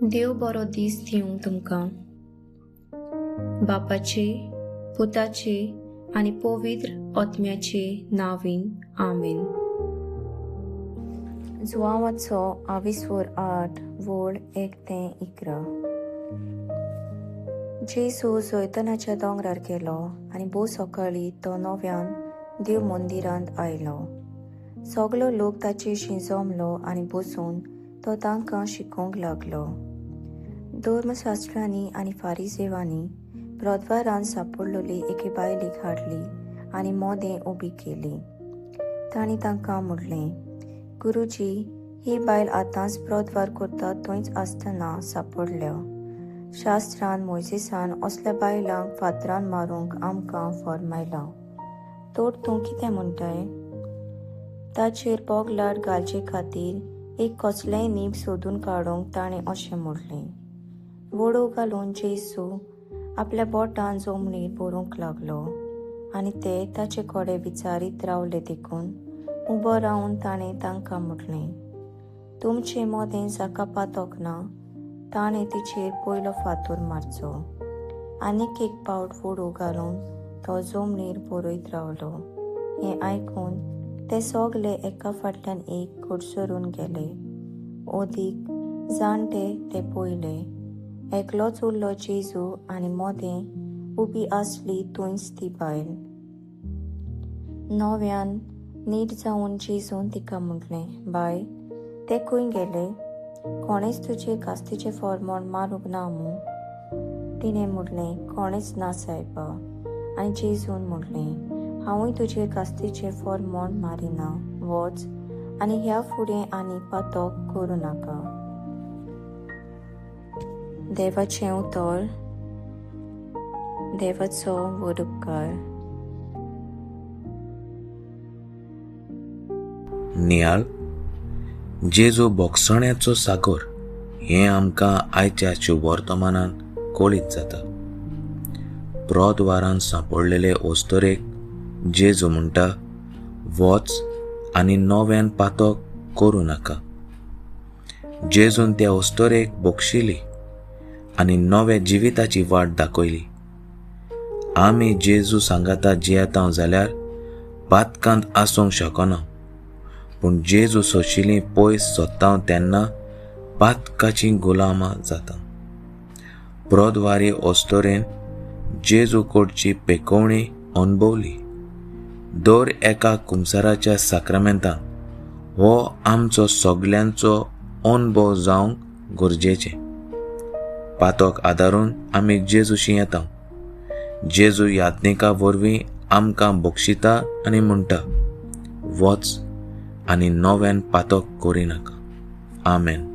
देव बरो दीस दिवं तुमकां. बापाचे, पुताचे आनी पवित्र आत्म्याचे नांवीन आमेन. जुआंवाचो 28:8 वोड 1-11. जेजू जैतनाच्या दोंगरार गेलो आनी भोव सकाळी तो नव्यान देव मंदिरांत आयलो. सगलो लोक ताचेशी जमलो आनी बसून तो तांकां शिकोवंक लागलो. धर्मशास्त्रांनी आनी फारिसेवांनी प्रद्वारांत सांपडलेली एके बायलेक हाडली आनी मोदें उबी केली. तांणी तांकां म्हणलें, गुरुजी, ही बायल आतांच प्रद्वार करता थंयच आसतना सांपडल्या. शास्त्रांत मोइसेसान असल्या बायलांक फातरान मारूंक आमकां फर्मायलां. तर तूं कितें म्हणटाय? ताचेर बोगलाट घालचे खातीर एक कसलेंय नीब सोदून काडूंक ताणें अशें म्हणलें. वडो घालून जेजू आपल्या बोटान जमनीर बरोवंक लागलो आनी ते ताचे कडेन विचारीत रावले. देखून उबो रावन ताणें तांकां म्हणलें, तुमचें मोदें जाका पातोक ना ताणें तिचेर पयलो फातोर मारचो. आनीक एक पावट वडो घालून तो जमनीर बरयत रावलो. हें आयकून ते सगले एका फाटल्यान एक घडसरून गेले. ओदीक जाणटे ते पयले. एकलोच उरलो जेजू आनी मोदें उबी आसली थंयच ती बायल. नव्यान नीट जावन जेजून तिका म्हणलें, बाय, ते खंय गेले? कोणेच तुजे कास्तीचें फर्मोण मारूंक ना मूं? तिणें म्हणलें, कोणेच ना सायबा. आनी जेजून म्हणलें, हांवूय तुजे कास्तीचें फर्मोण मारिना. वच आनी ह्या फुडें आनी पातोक करूं नाका. देवाचें उतर. देवाचो वड उपकार. नियाळ जेजू बोगसण्याचो सागर हें आमकां आयच्या शुभ वर्तमानान कळीत जाता. प्रद्वारांत सांपडलेले ओस्तरेक जेजू म्हणटा, वच आनी नव्यान पातोक करूं नाका. जेजून त्या ओस्तरेक बोगशिली आनी नव्या जिविताची वाट दाखयली. आमी जेजू सांगाता जियेता जाल्यार पातकांत आसूंक शकना. पूण जेजू सोशिल्लीं पयस सोदता तेन्ना पातकाची गुलामां जाता. प्रद्वारी ओस्तोरेन जेजू कडची पेकोवणी अणभवली. दर एका कुंसाराच्या साक्रामेंतान हो आमचो सगल्यांचो अणभव जावंक गरजेचें. पातोक आदारून आमी जेजूशी येता. जेजू याज्ञिका वरवीं आमकां बक्षिता आनी म्हणटा, वच आनी नव्यान पातोक करिनाका. आमेन.